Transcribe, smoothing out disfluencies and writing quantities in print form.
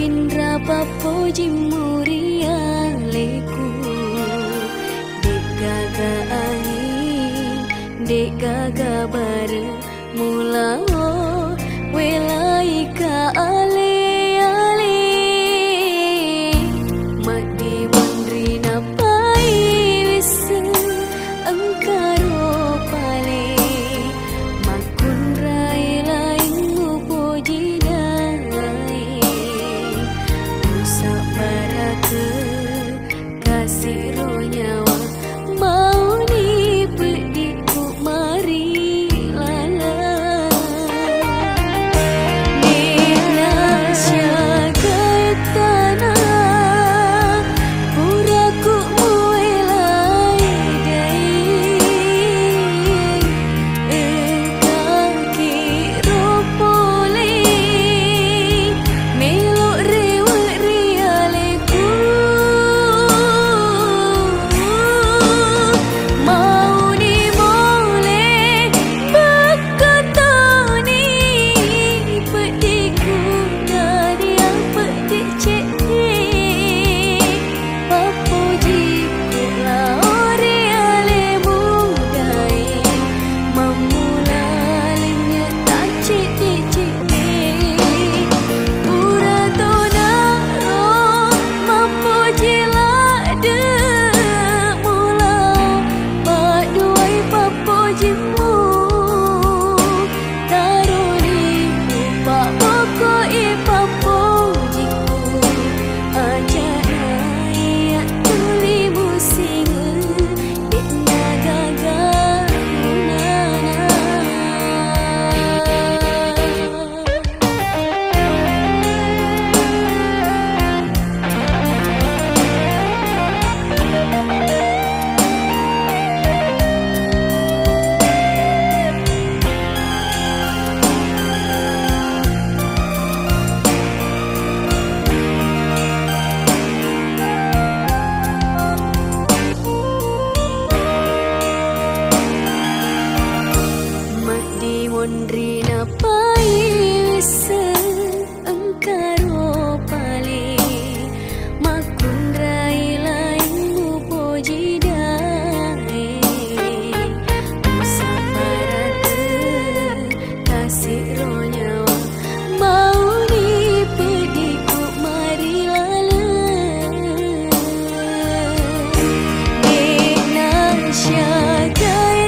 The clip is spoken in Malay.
Indra papo jimuria leku dek gaga angin dek gaga bare mula welai ka ale ale mak di wandri na pai wisa angkaro pale makun rai lai ngupo jidai usak baraka kasih roh nyawa mau ni pediku mari Wandri na pai wisa angkaro pale makun rai lai ngupo jidai usak baraka kasih roh nyawa mau ni pediku mari lala dek nasya gaga